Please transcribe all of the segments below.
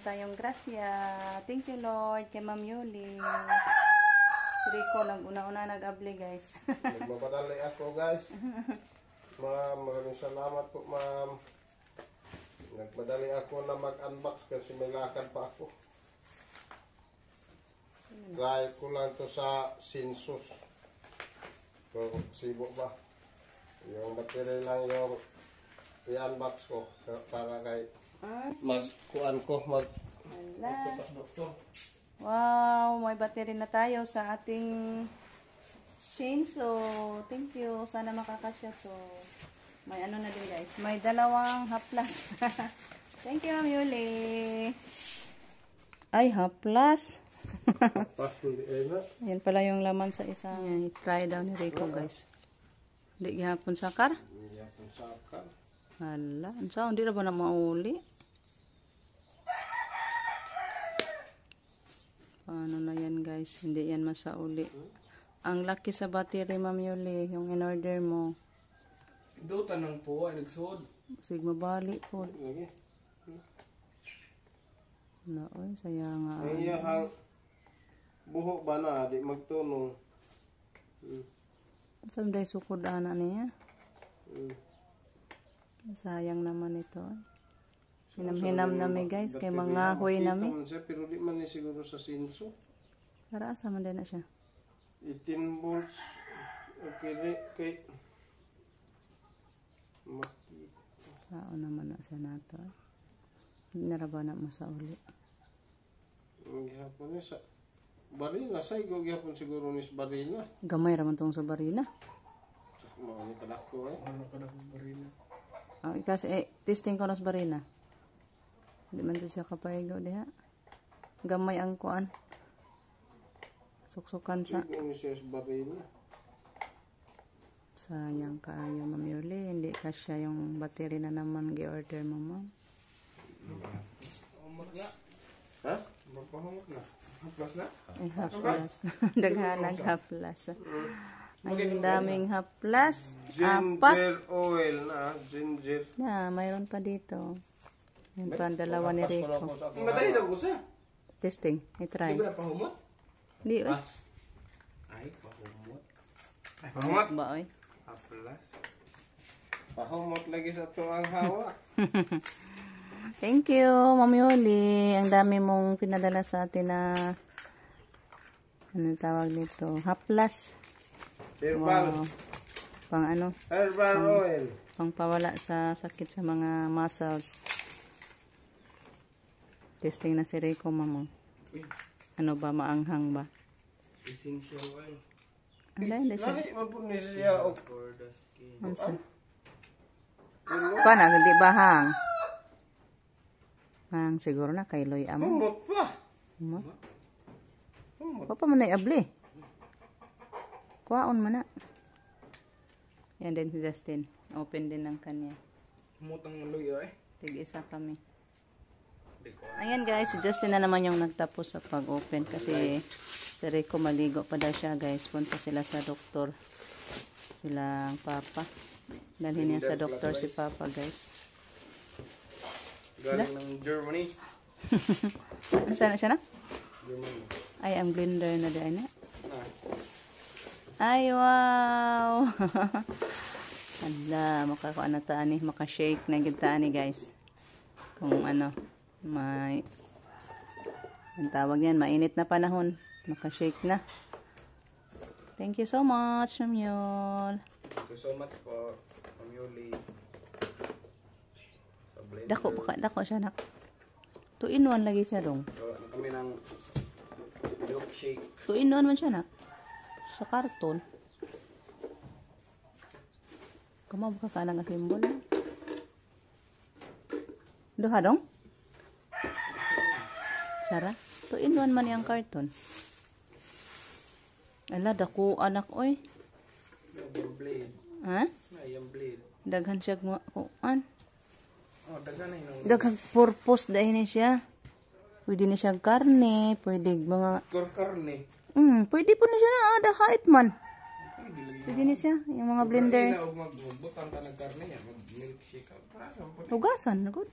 tayong grasya. Thank you, Lord, kay Ma'am Yuli. Rico, nag-una-una nag-abli, guys. Nagmamadali ako, guys. Ma'am, maraming salamat po, ma'am. Nagmadali ako na mag-unbox kasi may lakad pa ako. Try ko lang to sa Sinsus. Kung sibo ba. Yung battery lang yung i-unbox ko para kay mag-kuan ko Wow, may battery na tayo sa ating chainsaw. Thank you. Sana makakasya to. May ano na din, guys. May dalawang haplas. Thank you, Ma'am Yuli. Ay, haplas. Yan pala yung laman sa isa. Yan, try daw ni Rico, guys. Hindi gihapon sakar? Hindi gihapon sakar. Hala, ansa, hindi na ba na mauli? Paano na yan, guys? Hindi yan masauli. Ang laki sa battery, Ma'am Yuli, yung in-order mo. Ito, tanong po, ay nagsuod. Sigma bali po. Na, oy, saya nga. Ang iyahang buhok ba na, di magtunong. Saan day sukod ana niya? Sayang naman ito. Hinam-hinam nami, guys, kay mga huy nami. Pero di man ni siguro sa Sinso. Para asa man din na siya. 18 volts. Okay, kay Sao naman na siya nato. Hindi na ba na masauli. Maghapon ni sa barina. Sa ikaw gihapon siguro ni sa barina. Gamay raman tong sa barina. Mga ni kadako eh. Ano ka na sa barina? Kasi testing ko na sa barina. Hindi man siya kapahigo diha. Gamay ang kuan. Suksukan sa. Siguro ni siya sa barina. Sayang kaayo, Ma'am Yuli. Hindi kasya yung battery na naman gi-order mo, Ma'am. Humot na. Ha? Magpahumot na. Haplas na? Ay, haplas. Daghanag haplas. Ang daming haplas. Apat. Ginger oil na. Ginger. Na, mayroon pa dito. Yan pa ang dalawa ni Rico. Madali sa kusa. Testing. I-try. Hindi ba na pahumot? Di, oy. Ay, pahumot. Ay, pahumot. Ba, oy. Haplas. Pahumot lagi sa to ang hawa. Thank you, Ma'am Yuli. Ang dami mong pinadala sa atin na ano tawag nito? Haplas. Herbal. Wow. Pang ano? Herbal oil. Pang pawala sa sakit sa mga muscles. Testing na si Rico, Mama. Ano ba? Maanghang ba? Essential oil. Ano hindi siya? Lahi man po ni siya. For the skin. Ano siya? Paano? Hindi ba hang? Hang siguro na kay Loy Amo. Humot pa. Humot? Humot. Papa man ay abli. Kuwaon man na. Yan din si Justin. Open din ng kanya. Humot ang luyo eh. Tig-isa kami. Ayan guys, si Justin na naman yung nagtapos sa pag-open kasi si Rico maligo pa daw siya guys. Punta sila sa doktor. Silang papa. Dalhin niya sa doktor si papa guys. Galing ng Germany. Ano sana siya na? Germany. Ay, ang blender na dahil na. Ay, wow! Hala, makakuha na taan eh. Makashake na gitaan eh guys. Kung ano, may ang tawag yan, mainit na panahon. Makashake na. Thank you so much, Ma'am Yul. Thank you so much po, Ma'am Yuli. Dako siya nak. 2 in 1 lagi siya dong. So, ano kami ng milkshake. 2 in 1 man siya nak. Sa karton. Kumabaka ka na nga simbol. Duha dong? Sara? 2 in 1 man yung karton. Ala, dako anak oy. Yung blade. Ha? Yung blade. Daghan siya kuan. Oh, dagan na yun. Daghang purpose dahil ni siya. Pwede ni siya karne, pwede mga... Karne. Pwede po na siya na hait man. Pwede lagi. Pwede ni siya, yung mga blender. Magbutang ka ng karne yan. Mag-milkshake ka. Hugasan, nagod.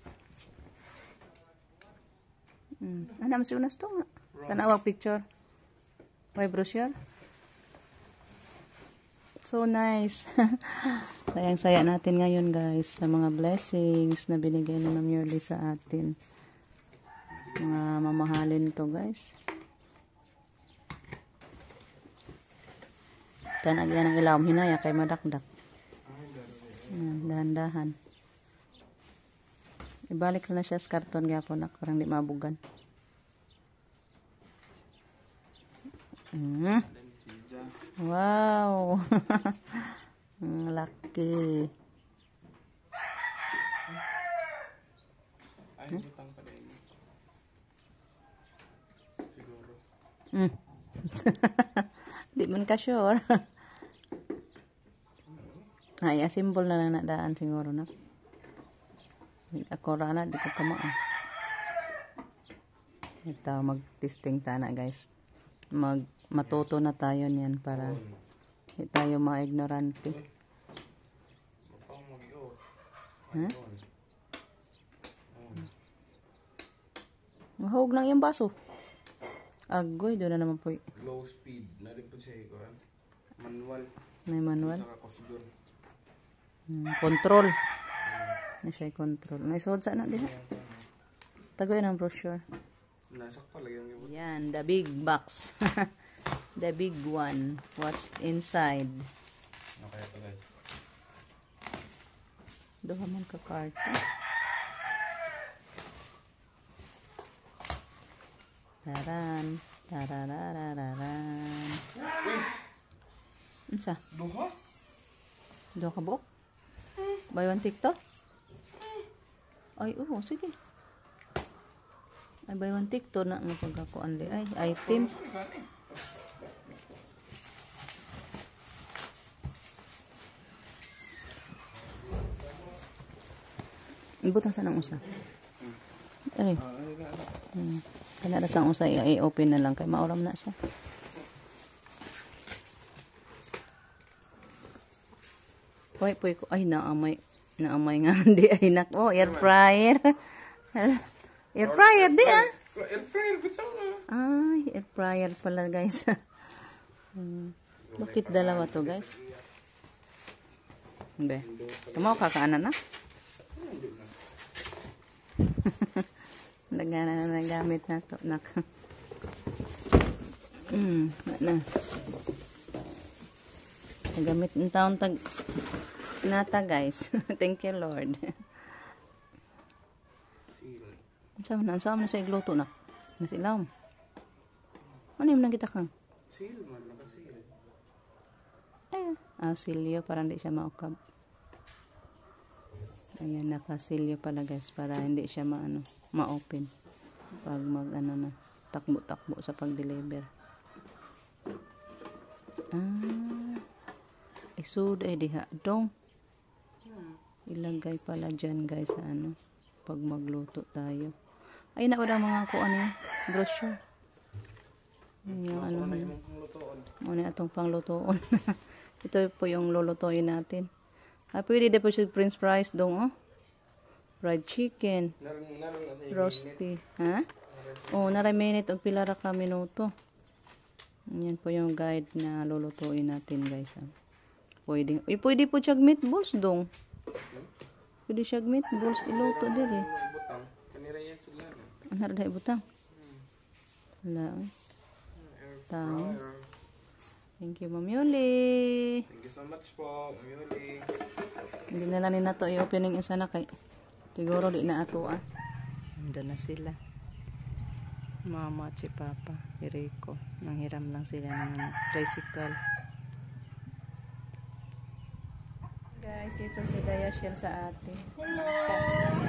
Ano mas unas to nga? Tanawag picture. May brochure. So nice. Sayang-saya natin ngayon guys sa mga blessings na binigay ni Ma'am Yoli sa atin. Mga mamahalin to guys. Tanag yan ang ilawom hinaya kay madakdak. Dahan-dahan. Ibalik na siya sa karton gyapon ako parang di mabugan. Wow. Ang laki. Ay, butang pa din. Siguro. Di man ka sure. Ay, symbol na lang nadaan siguro na. Ako rana, di ko kamaan. Ito, mag-testing tana guys. Matuto na tayo niyan para hindi tayo ma-ignorante. Ha? Mahog lang yung baso. Agoy, doon na naman po. Low speed. Nari po siya ikuan. Manual. May manual. Saka kusgon. Control. Na siya control. Naisod sa anak din. Tagoy ng brochure. Nasak pa lagi yung ibot. Yan, the big box. The big one. What's inside? Okay ito guys. Duha man ka karta. Taran. Tarararararan. Unsa? Duha? Duha ka buok? Buy one TikTok? Ay, oo, sige. Ay, buy one TikTok na nga pagkakuan di. Ay, item. Ibutang sa nang usa. Ay. Kana ra sang usa i-open na lang kay mauram na siya. Puy ko ay naamay nga di ay nak. Oh, air fryer. Air fryer di ah. Air fryer bitaw nga. Ay, air fryer pala guys. Bakit dalawa to guys? Be. Kamo kakaanan na? Nagana na nagamit na to nak. Na. Nagamit ng taon tag nata guys. Thank you Lord. Saan na sa igluto na? Nasilaw. Ano yung nakita kang? Seal man, nakasil. Ay, silyo para hindi siya maukab. Ayan, nakasilyo pala guys para hindi siya ma-open pag na takbo-takbo sa pag-deliver. Isud ay diha dong. Ilagay pala dyan guys sa pag magluto tayo. Ay na wala mga kuan brochure. Yung muna itong panglutoon. Ito po yung lulutuin natin. Pwede din po siya french fries dong, oh. Fried chicken. Roasty. Ha? Oh, naray minute o pila ra ka minuto. Yan po yung guide na lulutuin natin, guys. Pwede po siya meatballs dong. Pwede siya meatballs iluto diri. Kanira yan sulan. Anar dai butang. Wala. Tao. Thank you, Ma'am Yoli. Thank you so much po, Ma'am Yoli. Hindi na lang nila ito i-opening isa na kay siguro di na ato Nandun na sila. Mama at si Papa, si Rico. Nanghiram lang sila ng tricycle. Guys, dito si Dayashel sa atin. Hello!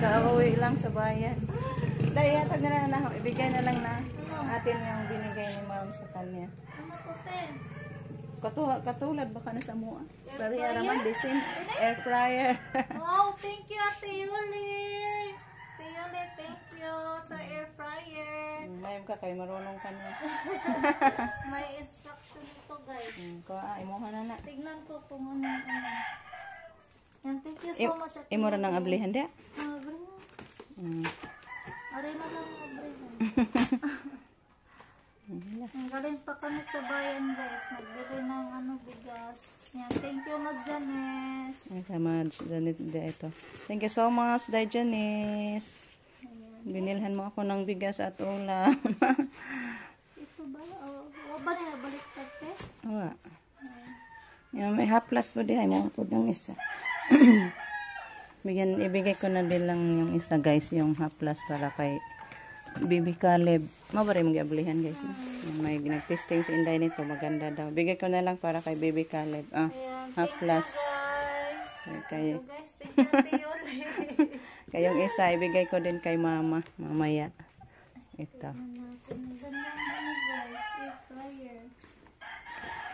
Kauwi lang sa bayan. Daya, tag na ibigay na lang na atin yung binigay ni Ma'am sa kanya. Ano to, Pen? Katulad baka na sa mua. Pero yaraman desin air fryer. Wow, thank you, Ate Yuli! Ate Yuli, thank you sa air fryer. Mayroon ka kay marunong ka na. May instruction ito, guys. Imuha na na. Tignan ko kung ano. Yan, thank you so much, Ate Imura ng ablihan dia. Abrihan. Aray na lang, abrihan. Ang galing pa kami sa bayan guys. Nagbili ng bigas. Yan. Thank you Mas Janice. Ay, Janice, ito. Thank you so much, Day Janice. Binilhan mo ako ng bigas at ulam. Ito ba? O ba na baliktad te? Wala. Yan, may haplas po di. Ay, mo po ng isa. Ibigay ko na din lang yung isa guys, yung haplas para kay Bibi Caleb. Mabari mong gablihan guys. May nag-testing si Inday nito. Maganda daw. Bigay ko na lang para kay Bibi Caleb. Ayan. Haplas. Thank you guys. Thank you Ate Yoli. Kayong isa, ibigay ko din kay mama. Mamaya. Ito. Guys. Air fryer.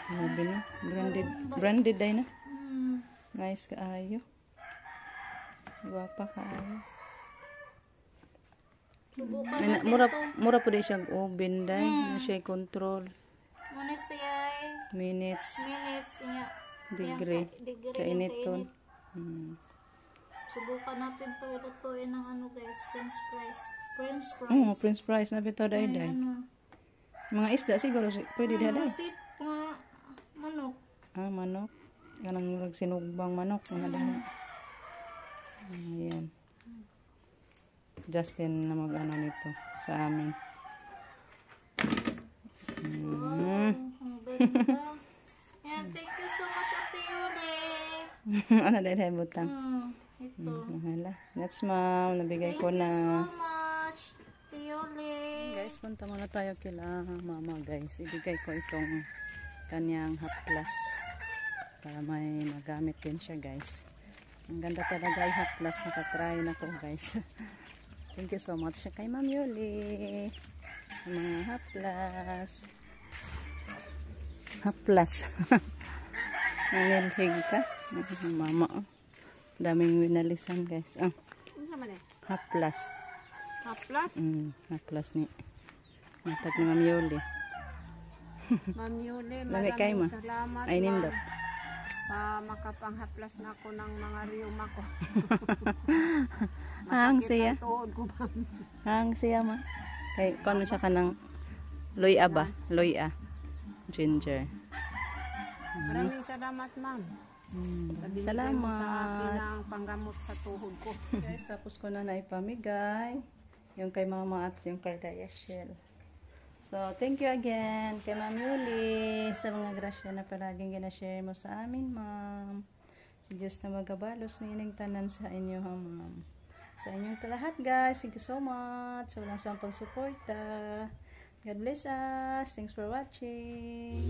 Grabe na. Branded ay na. Hmm. Nice kaayo. Guwapa kaayo. Subukan Ay, natin mura po din siyang oven day. Na siya control. Muna siya Minutes. niya. Degree. Kainiton. Subukan natin to ilutuin ng guys, french fries. French fries na bito day day. Mga isda siguro pwede day day. Sip nga manok. Manok. Kanang murag sinugbang manok. Mga dahil. Ayan. Justin na mag-ano nito sa amin. Ayan, thank you so much Ate Yuli. Ano dahil butang? Ito. Hala. That's ma'am. Nabigay ko Thank na. you so much Ate Yuli. Guys, punta muna tayo kila mama guys. Ibigay ko itong kanyang haplas para may magamit din siya guys. Ang ganda talaga yung haplas. Nakatry na ko guys. Thank you so much kay Ma'am Yuli. Mga haplas. Haplas. Nanilhig ka. Mama. Daming winalisan guys. Haplas. Haplas? Haplas ni. Matag ni Ma'am Yuli. Ma'am Yuli, Lami kay ma. maraming salamat. Ay nindot. Makapanghaplas na ako ng mga riyuma ko. Hang siya. Tuhod ko, ma'am. Hang siya ma. Kay kon siya kanang loya ba? Loya. Ginger. Maraming salamat, ma'am. Sa akin Salamat. ang panggamot sa tuhod ko. Guys, tapos ko na naipamigay. Yung kay mama at yung kay Dayashel. So, thank you again kay Ma'am Yuli sa mga grasya na palaging ginashare mo sa amin, ma'am. Si Diyos na magabalos na ining tanan sa inyo, ha, ma'am. Sa inyong lahat, guys. Thank you so much sa walang sampang suporta. God bless us. Thanks for watching.